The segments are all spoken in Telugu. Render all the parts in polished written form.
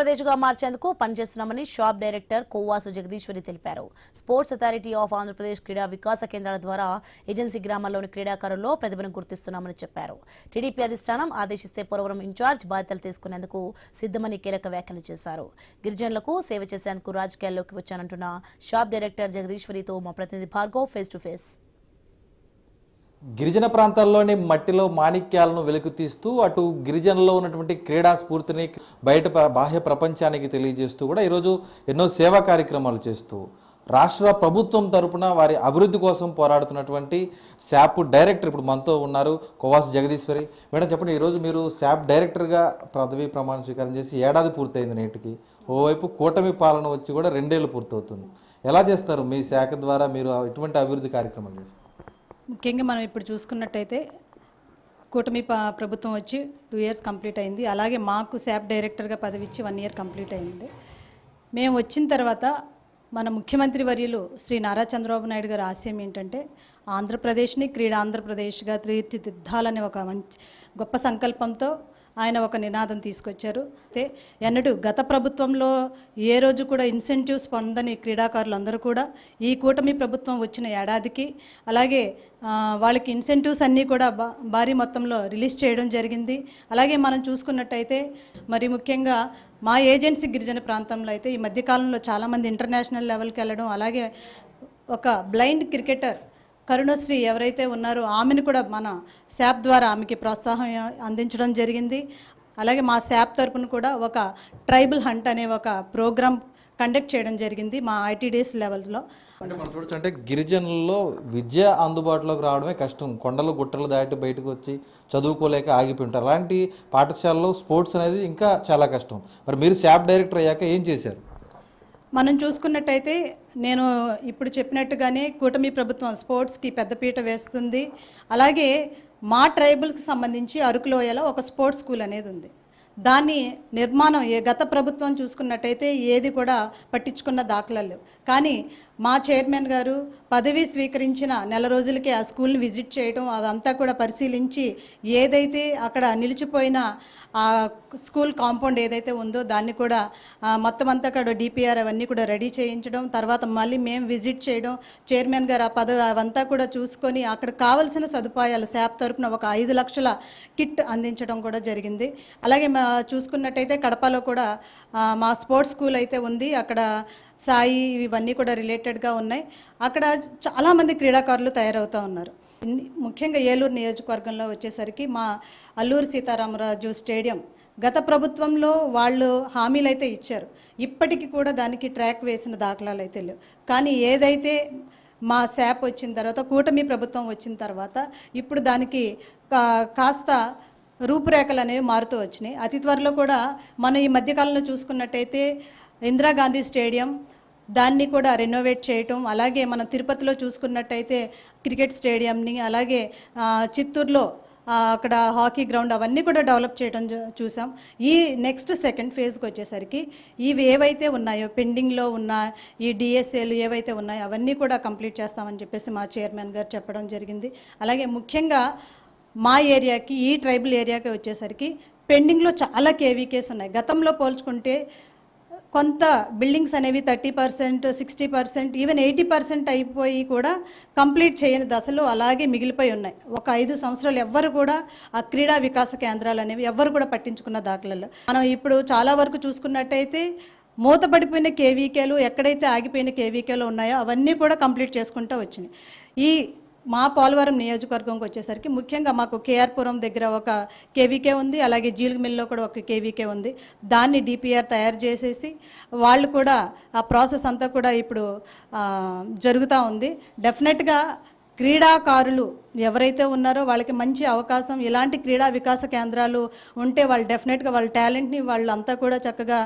ఆంధ్రప్రదేశ్గా మార్చేందుకు పనిచేస్తున్నామని షాప్ డైరెక్టర్ కొవ్వాసు జగదీశ్వరి తెలిపారు. స్పోర్ట్స్ అథారిటీ ఆఫ్ ఆంధ్రప్రదేశ్ క్రీడా వికాస కేంద్రాల ద్వారా ఏజెన్సీ గ్రామాల్లోని క్రీడాకారుల్లో ప్రతిభను గుర్తిస్తున్నామని చెప్పారు. టీడీపీ అధిష్టానం ఆదేశిస్తే పోలవరం ఇన్ఛార్జ్ బాధ్యతలు తీసుకునేందుకు సిద్ధమని కీలక వ్యాఖ్యలు చేశారు. గిరిజనులకు సేవ చేసేందుకు రాజకీయాల్లోకి వచ్చానంటున్న షాప్ డైరెక్టర్ జగదీశ్వరితో మా ప్రతినిధి భార్గవ్ ఫేస్ టు ఫేస్. గిరిజన ప్రాంతాల్లోని మట్టిలో మాణిక్యాలను వెలుగుతీస్తూ అటు గిరిజనలో ఉన్నటువంటి క్రీడా స్ఫూర్తిని బయట బాహ్య ప్రపంచానికి తెలియజేస్తూ కూడా ఈరోజు ఎన్నో సేవా కార్యక్రమాలు చేస్తూ రాష్ట్ర ప్రభుత్వం తరపున వారి అభివృద్ధి కోసం పోరాడుతున్నటువంటి శాప్ డైరెక్టర్ ఇప్పుడు మనతో ఉన్నారు, కొవ్వాసు జగదీశ్వరి. మేడం చెప్పండి, ఈరోజు మీరు శాప్ డైరెక్టర్గా పదవీ ప్రమాణ స్వీకారం చేసి ఏడాది పూర్తయింది నేటికి. ఓవైపు కూటమి పాలన వచ్చి కూడా 2 ఏళ్ళు పూర్తవుతుంది. ఎలా చేస్తారు మీ శాఖ ద్వారా మీరు ఎటువంటి అభివృద్ధి కార్యక్రమాలు చేస్తారు? ముఖ్యంగా మనం ఇప్పుడు చూసుకున్నట్టయితే కూటమి ప్రభుత్వం వచ్చి 2 ఇయర్స్ కంప్లీట్ అయింది. అలాగే మాకు శాప్ డైరెక్టర్గా పదవి ఇచ్చి 1 ఇయర్ కంప్లీట్ అయింది. మేము వచ్చిన తర్వాత మన ముఖ్యమంత్రి వర్యులు శ్రీ నారా చంద్రబాబు నాయుడు గారి ఆశయం ఏంటంటే ఆంధ్రప్రదేశ్ని క్రీడా ఆంధ్రప్రదేశ్గా తీర్చిదిద్దాలనే ఒక మంచి గొప్ప సంకల్పంతో ఆయన ఒక నినాదం తీసుకొచ్చారు. అయితే ఎన్నడూ గత ప్రభుత్వంలో ఏ రోజు కూడా ఇన్సెంటివ్స్ పొందని క్రీడాకారులందరూ కూడా ఈ కూటమి ప్రభుత్వం వచ్చిన ఏడాదికి అలాగే వాళ్ళకి ఇన్సెంటివ్స్ అన్నీ కూడా భారీ మొత్తంలో రిలీజ్ చేయడం జరిగింది. అలాగే మనం చూసుకున్నట్టయితే మరి ముఖ్యంగా మా ఏజెన్సీ గిరిజన ప్రాంతంలో అయితే ఈ మధ్యకాలంలో చాలామంది ఇంటర్నేషనల్ లెవెల్కి వెళ్ళడం, అలాగే ఒక బ్లైండ్ క్రికెటర్ కరుణశ్రీ ఎవరైతే ఉన్నారో ఆమెను కూడా మన శాప్ ద్వారా ఆమెకి ప్రోత్సాహం అందించడం జరిగింది. అలాగే మా శాప్ తరపున కూడా ఒక ట్రైబల్ హంట్ అనే ఒక ప్రోగ్రామ్ కండక్ట్ చేయడం జరిగింది మా ఐటీడీఎస్ లెవెల్స్లో. అంటే మనం చూడొచ్చు, అంటే గిరిజనుల్లో విద్య అందుబాటులోకి రావడమే కష్టం. కొండలు గుట్టలు దాటి బయటకు వచ్చి చదువుకోలేక ఆగిపోయి ఉంటారు. అలాంటి పాఠశాలలో స్పోర్ట్స్ అనేది ఇంకా చాలా కష్టం. మరి మీరు శాప్ డైరెక్టర్ అయ్యాక ఏం చేశారు? మనం చూసుకున్నట్టయితే నేను ఇప్పుడు చెప్పినట్టుగానే కూటమి ప్రభుత్వం స్పోర్ట్స్కి పెద్దపీట వేస్తుంది. అలాగే మా ట్రైబల్కి సంబంధించి అరకులోయలో ఒక స్పోర్ట్స్ స్కూల్ అనేది ఉంది. దాన్ని నిర్మాణం గత ప్రభుత్వం చూసుకున్నట్టయితే ఏది కూడా పట్టించుకున్న దాఖలాలు లేవు. కానీ మా చైర్మన్ గారు పదవి స్వీకరించిన నెల రోజులకి ఆ స్కూల్ని విజిట్ చేయడం, అదంతా కూడా పరిశీలించి ఏదైతే అక్కడ నిలిచిపోయిన ఆ స్కూల్ కాంపౌండ్ ఏదైతే ఉందో దాన్ని కూడా మొత్తం అంతా కూడా డిపిఆర్ అవన్నీ కూడా రెడీ చేయించడం, తర్వాత మళ్ళీ మేము విజిట్ చేయడం, చైర్మన్ గారు ఆ పదవి అవంతా కూడా చూసుకొని అక్కడ కావలసిన సదుపాయాలు శాప్ తరపున ఒక 5 లక్షల కిట్ అందించడం కూడా జరిగింది. అలాగే చూసుకున్నట్టయితే కడపలో కూడా మా స్పోర్ట్స్ స్కూల్ అయితే ఉంది. అక్కడ సాయి ఇవన్నీ కూడా రిలేటెడ్గా ఉన్నాయి. అక్కడ చాలామంది క్రీడాకారులు తయారవుతూ ఉన్నారు. ముఖ్యంగా ఏలూరు నియోజకవర్గంలో వచ్చేసరికి మా అల్లూరు సీతారామరాజు స్టేడియం గత ప్రభుత్వంలో వాళ్ళు హామీలు అయితే ఇచ్చారు, ఇప్పటికీ కూడా దానికి ట్రాక్ వేసిన దాఖలాలు అయితే లేవు. కానీ ఏదైతే మా శాప్ వచ్చిన తర్వాత కూటమి ప్రభుత్వం వచ్చిన తర్వాత ఇప్పుడు దానికి కాస్త రూపురేఖలు అనేవి మారుతూ వచ్చినాయి. అతి త్వరలో కూడా మనం ఈ మధ్యకాలంలో చూసుకున్నట్టయితే ఇందిరాగాంధీ స్టేడియం దాన్ని కూడా రెనోవేట్ చేయటం, అలాగే మనం తిరుపతిలో చూసుకున్నట్టయితే క్రికెట్ స్టేడియంని, అలాగే చిత్తూరులో అక్కడ హాకీ గ్రౌండ్ అవన్నీ కూడా డెవలప్ చేయడం చూసాం. ఈ నెక్స్ట్ సెకండ్ ఫేజ్కి వచ్చేసరికి ఇవి ఏవైతే ఉన్నాయో పెండింగ్లో ఉన్న ఈ డిఎస్ఏలు ఏవైతే ఉన్నాయో అవన్నీ కూడా కంప్లీట్ చేస్తామని చెప్పేసి మా చైర్మన్ గారు చెప్పడం జరిగింది. అలాగే ముఖ్యంగా మా ఏరియాకి ఈ ట్రైబల్ ఏరియాకి వచ్చేసరికి పెండింగ్లో చాలా కేవీకేస్ ఉన్నాయి. గతంలో పోల్చుకుంటే కొంత బిల్డింగ్స్ అనేవి 30%, 60%, ఈవెన్ 80% అయిపోయి కూడా కంప్లీట్ చేయని దశలో అలాగే మిగిలిపోయి ఉన్నాయి. ఒక 5 సంవత్సరాలు ఎవ్వరు కూడా ఆ క్రీడా వికాస కేంద్రాలు అనేవి ఎవ్వరు కూడా పట్టించుకున్న దాఖలలో మనం ఇప్పుడు చాలా వరకు చూసుకున్నట్టయితే మూతపడిపోయిన కేవీకేలు ఎక్కడైతే ఆగిపోయిన కేవీకేలు ఉన్నాయో అవన్నీ కూడా కంప్లీట్ చేసుకుంటూ వచ్చినాయి. ఈ మా పోలవరం నియోజకవర్గంకి వచ్చేసరికి ముఖ్యంగా మాకు కేఆర్పురం దగ్గర ఒక కేవీకే ఉంది, అలాగే జీలుగుమిల్లో కూడా ఒక కేవీకే ఉంది. దాన్ని డిపిఆర్ తయారు చేసేసి వాళ్ళు కూడా ఆ ప్రాసెస్ అంతా కూడా ఇప్పుడు జరుగుతూ ఉంది. డెఫినెట్గా క్రీడాకారులు ఎవరైతే ఉన్నారో వాళ్ళకి మంచి అవకాశం, ఇలాంటి క్రీడా వికాస కేంద్రాలు ఉంటే వాళ్ళు డెఫినెట్గా వాళ్ళ టాలెంట్ని వాళ్ళంతా కూడా చక్కగా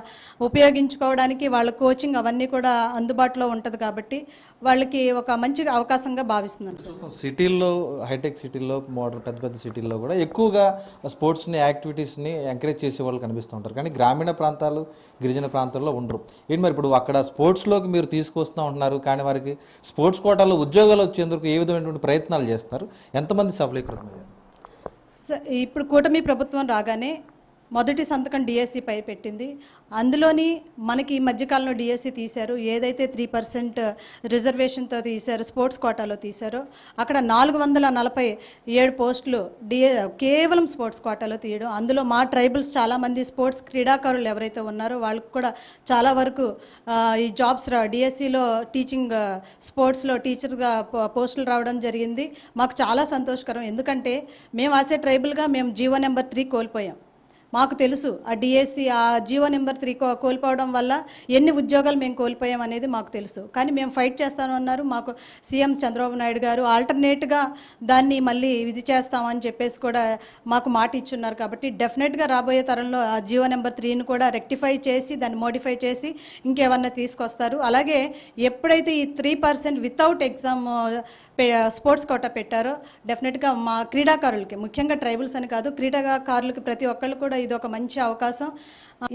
ఉపయోగించుకోవడానికి వాళ్ళ కోచింగ్ అవన్నీ కూడా అందుబాటులో ఉంటుంది. కాబట్టి వాళ్ళకి ఒక మంచి అవకాశంగా భావిస్తున్నాను. సిటీల్లో, హైటెక్ సిటీల్లో, మోడల్ పెద్ద పెద్ద సిటీల్లో కూడా ఎక్కువగా స్పోర్ట్స్ని యాక్టివిటీస్ని ఎంకరేజ్ చేసే వాళ్ళు కనిపిస్తూ ఉంటారు. కానీ గ్రామీణ ప్రాంతాలు, గిరిజన ప్రాంతాల్లో ఉండరు. ఏంటి మరి ఇప్పుడు అక్కడ స్పోర్ట్స్లోకి మీరు తీసుకొస్తూ ఉంటున్నారు, కానీ వారికి స్పోర్ట్స్ కోటాలో ఉద్యోగాలు వచ్చేందుకు ఏ విధమైనటువంటి ప్రయత్నాలు చేస్తున్నారు? ఎంతమంది సఫలీకృతమయ్యారు? ఇప్పుడు కూటమి ప్రభుత్వం రాగానే మొదటి సంతకం డిఎస్సి పై పెట్టింది. అందులోని మనకి ఈ మధ్యకాలంలో డిఎస్సి తీశారు, ఏదైతే 3% రిజర్వేషన్తో తీశారు, స్పోర్ట్స్ కోటాలో తీశారో అక్కడ 447 పోస్టులు కేవలం స్పోర్ట్స్ కోటాలో తీయడం. అందులో మా ట్రైబల్స్ చాలామంది స్పోర్ట్స్ క్రీడాకారులు ఎవరైతే ఉన్నారో వాళ్ళకు కూడా చాలా వరకు ఈ జాబ్స్ డిఎస్సిలో టీచింగ్ స్పోర్ట్స్లో టీచర్గా పోస్టులు రావడం జరిగింది. మాకు చాలా సంతోషకరం. ఎందుకంటే మేము ఆసే ట్రైబల్గా మేము జీవో నెంబర్ 3 కోల్పోయాం. మాకు తెలుసు ఆ డిఎస్సి ఆ జీవో నెంబర్ 3 కోల్పోవడం వల్ల ఎన్ని ఉద్యోగాలు మేము కోల్పోయాం అనేది మాకు తెలుసు. కానీ మేము ఫైట్ చేస్తామన్నారు. మాకు సీఎం చంద్రబాబు నాయుడు గారు ఆల్టర్నేట్గా దాన్ని మళ్ళీ ఇది చేస్తామని చెప్పేసి కూడా మాకు మాట ఇచ్చున్నారు. కాబట్టి డెఫినెట్గా రాబోయే తరంలో ఆ జీవో నెంబర్ 3ని కూడా రెక్టిఫై చేసి దాన్ని మోడిఫై చేసి ఇంకేమన్నా తీసుకొస్తారు. అలాగే ఎప్పుడైతే ఈ 3% వితౌట్ ఎగ్జామ్ స్పోర్ట్స్ కోటా పెట్టారో డెఫినెట్గా మా క్రీడాకారులకి, ముఖ్యంగా ట్రైబల్స్ అని కాదు, క్రీడాకారులకి ప్రతి ఒక్కళ్ళు కూడా ఇది ఒక మంచి అవకాశం.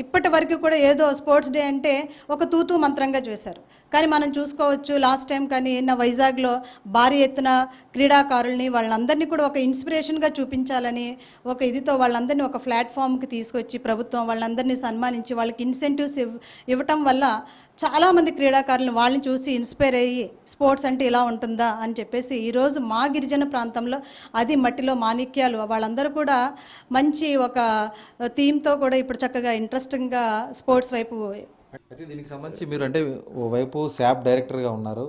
ఇప్పటి వరకు కూడా ఏదో స్పోర్ట్స్ డే అంటే ఒక తూతూ మంత్రంగా చేశారు. కానీ మనం చూసుకోవచ్చు లాస్ట్ టైం కానీ వైజాగ్లో భారీ ఎత్తున క్రీడాకారుల్ని వాళ్ళందరినీ కూడా ఒక ఇన్స్పిరేషన్గా చూపించాలని ఒక ఇదితో వాళ్ళందరినీ ఒక ప్లాట్ఫామ్కి తీసుకొచ్చి ప్రభుత్వం వాళ్ళందరినీ సన్మానించి వాళ్ళకి ఇన్సెంటివ్స్ ఇవ్వటం వల్ల చాలామంది క్రీడాకారులను వాళ్ళని చూసి ఇన్స్పైర్ అయ్యి స్పోర్ట్స్ అంటే ఇలా ఉంటుందా అని చెప్పేసి ఈరోజు మా గిరిజన ప్రాంతంలో అది మట్టిలో మాణిక్యాలు వాళ్ళందరూ కూడా మంచి ఒక థీమ్తో కూడా ఇప్పుడు చక్కగా ఇంట్రెస్టింగ్గా స్పోర్ట్స్ వైపు. అయితే దీనికి సంబంధించి మీరు అంటే ఓవైపు శాప్ డైరెక్టర్గా ఉన్నారు,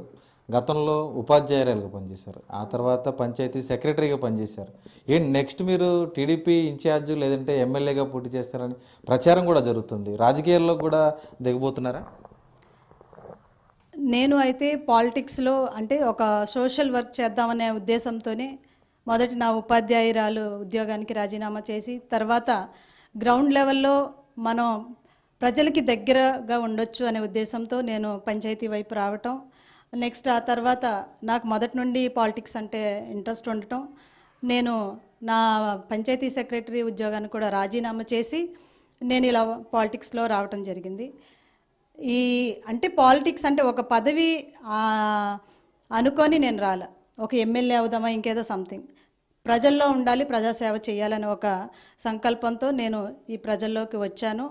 గతంలో ఉపాధ్యాయురాలుగా పనిచేశారు, ఆ తర్వాత పంచాయతీ సెక్రటరీగా పనిచేశారు. ఏంటి నెక్స్ట్ మీరు టీడీపీ ఇన్ఛార్జ్ లేదంటే ఎమ్మెల్యేగా పోటీ చేస్తారని ప్రచారం కూడా జరుగుతుంది. రాజకీయాల్లో కూడా దిగబోతున్నారా? నేను అయితే పాలిటిక్స్లో అంటే ఒక సోషల్ వర్క్ చేద్దామనే ఉద్దేశంతోనే మొదటి నా ఉపాధ్యాయురాలు ఉద్యోగానికి రాజీనామా చేసి తర్వాత గ్రౌండ్ లెవెల్లో మనం ప్రజలకి దగ్గరగా ఉండొచ్చు అనే ఉద్దేశంతో నేను పంచాయతీ వైపు రావటం. నెక్స్ట్ ఆ తర్వాత నాకు మొదటి నుండి పాలిటిక్స్ అంటే ఇంట్రెస్ట్ ఉండటం, నేను నా పంచాయతీ సెక్రటరీ ఉద్యోగాన్ని కూడా రాజీనామా చేసి నేను ఇలా పాలిటిక్స్లో రావటం జరిగింది. ఈ అంటే పాలిటిక్స్ అంటే ఒక పదవి అనుకొని నేను రాలే, ఒక ఎమ్మెల్యే అవుదామా ఇంకేదో సంథింగ్, ప్రజల్లో ఉండాలి, ప్రజాసేవ చేయాలని ఒక సంకల్పంతో నేను ఈ ప్రజల్లోకి వచ్చాను.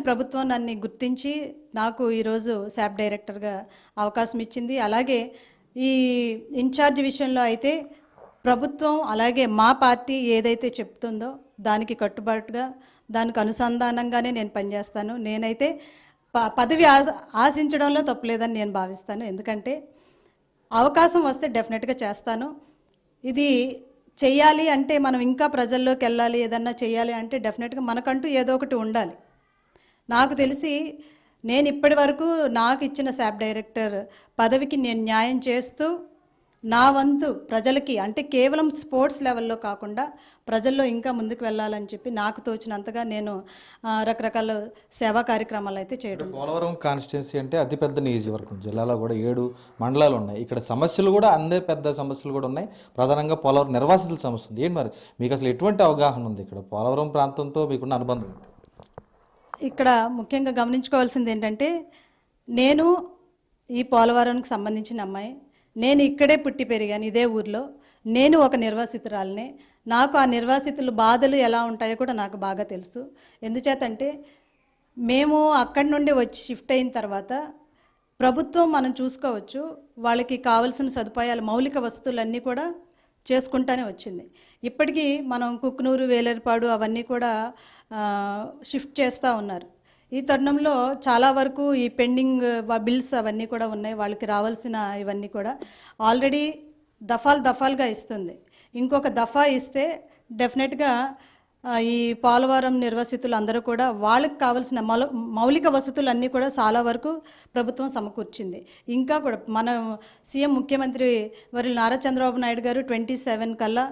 ప్రభుత్వం నన్ను గుర్తించి నాకు ఈరోజు శాప్ డైరెక్టర్గా అవకాశం ఇచ్చింది. అలాగే ఈ ఇన్ఛార్జ్ విషయంలో అయితే ప్రభుత్వం అలాగే మా పార్టీ ఏదైతే చెప్తుందో దానికి కట్టుబాటుగా దానికి అనుసంధానంగానే నేను పనిచేస్తాను. నేనైతే పదవి ఆశించడంలో తప్పులేదని నేను భావిస్తాను. ఎందుకంటే అవకాశం వస్తే డెఫినెట్గా చేస్తాను. ఇది చెయ్యాలి అంటే మనం ఇంకా ప్రజల్లోకి వెళ్ళాలి, ఏదన్నా చేయాలి అంటే డెఫినెట్గా మనకంటూ ఏదో ఒకటి ఉండాలి. నాకు తెలిసి నేను ఇప్పటి వరకు నాకు ఇచ్చిన శాప్ డైరెక్టర్ పదవికి నేను న్యాయం చేస్తూ నా వంతు ప్రజలకి అంటే కేవలం స్పోర్ట్స్ లెవెల్లో కాకుండా ప్రజల్లో ఇంకా ముందుకు వెళ్ళాలని చెప్పి నాకు తోచినంతగా నేను రకరకాల సేవా కార్యక్రమాలు అయితే చేయడం. పోలవరం కాన్స్టిట్యున్సీ అంటే అతిపెద్ద నియోజకవర్గం, జిల్లాలో కూడా 7 మండలాలు ఉన్నాయి. ఇక్కడ సమస్యలు కూడా అందే పెద్ద సమస్యలు కూడా ఉన్నాయి. ప్రధానంగా పోలవరం నిర్వాసితుల సమస్య ఉంది. ఏంటి మరి మీకు అసలు ఎటువంటి అవగాహన ఉంది ఇక్కడ పోలవరం ప్రాంతంతో మీకున్న అనుబంధం? ఇక్కడ ముఖ్యంగా గమనించుకోవాల్సింది ఏంటంటే నేను ఈ పోలవరానికి సంబంధించిన అమ్మాయి, నేను ఇక్కడే పుట్టి పెరిగాను, ఇదే ఊర్లో. నేను ఒక నిర్వాసితురాలనే. నాకు ఆ నిర్వాసితుల బాధలు ఎలా ఉంటాయో కూడా నాకు బాగా తెలుసు. ఎందుచేతంటే మేము అక్కడి నుండి వచ్చి షిఫ్ట్ అయిన తర్వాత ప్రభుత్వం మనం చూసుకోవచ్చు వాళ్ళకి కావాల్సిన సదుపాయాలు మౌలిక వస్తువులన్నీ కూడా చేసుకుంటానే వచ్చింది. ఇప్పటికీ మనం కుక్నూరు, వేలేరుపాడు అవన్నీ కూడా షిఫ్ట్ చేస్తూ ఉన్నారు. ఈ తరుణంలో చాలా వరకు ఈ పెండింగ్ బిల్స్ అవన్నీ కూడా ఉన్నాయి. వాళ్ళకి రావాల్సిన ఇవన్నీ కూడా ఆల్రెడీ దఫాలుగా ఇస్తుంది. ఇంకొక దఫా ఇస్తే డెఫినెట్గా ఈ పోలవరం నిర్వాసితులు అందరూ కూడా వాళ్ళకి కావాల్సిన మౌలిక వసతులన్నీ కూడా చాలా వరకు ప్రభుత్వం సమకూర్చింది. ఇంకా కూడా మన సీఎం ముఖ్యమంత్రి వర్యులు నారా చంద్రబాబు నాయుడు గారు 27 కల్లా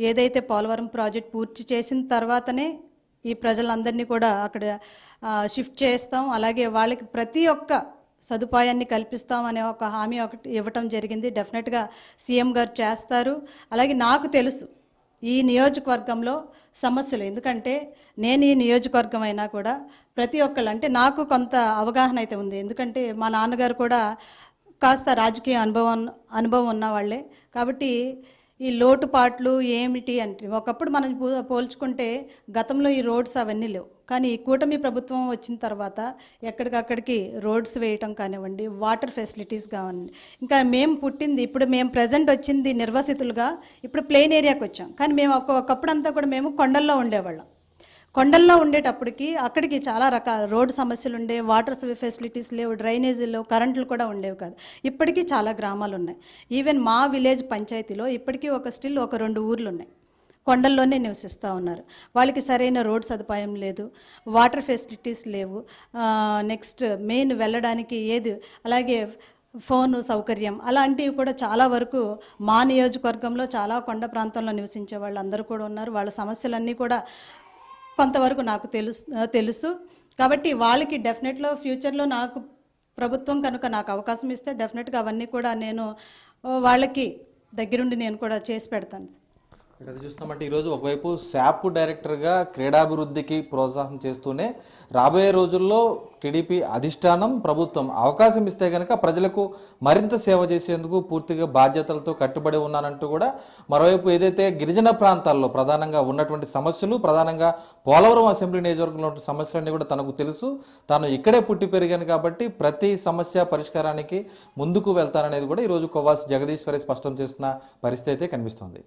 ఏదైతే పోలవరం ప్రాజెక్ట్ పూర్తి చేసిన తర్వాతనే ఈ ప్రజలందరినీ కూడా అక్కడ షిఫ్ట్ చేస్తాం, అలాగే వాళ్ళకి ప్రతి ఒక్క సదుపాయాన్ని కల్పిస్తాం అనే ఒక హామీ ఒకటి ఇవ్వటం జరిగింది. డెఫినెట్గా సీఎం గారు చేస్తారు. అలాగే నాకు తెలుసు ఈ నియోజకవర్గంలో సమస్యలు, ఎందుకంటే నేను ఈ నియోజకవర్గం అయినా కూడా ప్రతి ఒక్కళ్ళు అంటే నాకు కొంత అవగాహన అయితే ఉంది. ఎందుకంటే మా నాన్నగారు కూడా కాస్త రాజకీయ అనుభవం ఉన్న వాళ్ళే. కాబట్టి ఈ లోటుపాట్లు ఏమిటి అంటే ఒకప్పుడు మనం పోల్చుకుంటే గతంలో ఈ రోడ్స్ అవన్నీ లేవు. కానీ ఈ కూటమి ప్రభుత్వం వచ్చిన తర్వాత ఎక్కడికక్కడికి రోడ్స్ వేయటం కానివ్వండి, వాటర్ ఫెసిలిటీస్ కానివ్వండి, ఇంకా మేము పుట్టింది ఇప్పుడు మేము ప్రజెంట్ వచ్చింది నిర్వాసితులుగా ఇప్పుడు ప్లెయిన్ ఏరియాకి వచ్చాం. కానీ మేము ఒకప్పుడు అంతా కూడా మేము కొండల్లో ఉండేవాళ్ళం. కొండల్లో ఉండేటప్పటికి అక్కడికి చాలా రకాల రోడ్డు సమస్యలు ఉండే, వాటర్ ఫెసిలిటీస్ లేవు, డ్రైనేజీలు, కరెంట్లు కూడా ఉండేవి కాదు. ఇప్పటికీ చాలా గ్రామాలు ఉన్నాయి. ఈవెన్ మా విలేజ్ పంచాయతీలో ఇప్పటికీ స్టిల్ ఒక 2 ఊర్లు ఉన్నాయి, కొండల్లోనే నివసిస్తూ ఉన్నారు. వాళ్ళకి సరైన రోడ్ సదుపాయం లేదు, వాటర్ ఫెసిలిటీస్ లేవు, నెక్స్ట్ మెయిన్ వెళ్ళడానికి అలాగే ఫోను సౌకర్యం అలాంటివి కూడా చాలా వరకు మా నియోజకవర్గంలో చాలా కొండ ప్రాంతంలో నివసించే వాళ్ళు అందరూ కూడా ఉన్నారు. వాళ్ళ సమస్యలన్నీ కూడా కొంతవరకు నాకు తెలుసు. కాబట్టి వాళ్ళకి డెఫినెట్లో ఫ్యూచర్లో నాకు ప్రభుత్వం కనుక నాకు అవకాశం ఇస్తే డెఫినెట్గా అవన్నీ కూడా నేను వాళ్ళకి దగ్గరుండి నేను కూడా చేసి పెడతాను. ఇక్కడ చూస్తున్నామంటే ఈరోజు ఒకవైపు శాప్ డైరెక్టర్గా క్రీడాభివృద్ధికి ప్రోత్సాహం చేస్తూనే రాబోయే రోజుల్లో టీడీపీ అధిష్టానం ప్రభుత్వం అవకాశం ఇస్తే కనుక ప్రజలకు మరింత సేవ చేసేందుకు పూర్తిగా బాధ్యతలతో కట్టుబడి ఉన్నానంటూ కూడా మరోవైపు ఏదైతే గిరిజన ప్రాంతాల్లో ప్రధానంగా ఉన్నటువంటి సమస్యలు, ప్రధానంగా పోలవరం అసెంబ్లీ నియోజకవర్గంలో ఉన్న సమస్యలన్నీ కూడా తనకు తెలుసు, తాను ఇక్కడే పుట్టి పెరిగాను కాబట్టి ప్రతి సమస్య పరిష్కారానికి ముందుకు వెళ్తాననేది కూడా ఈరోజు కొవ్వాసు జగదీశ్వరి స్పష్టం చేస్తున్న పరిస్థితి అయితే కనిపిస్తోంది.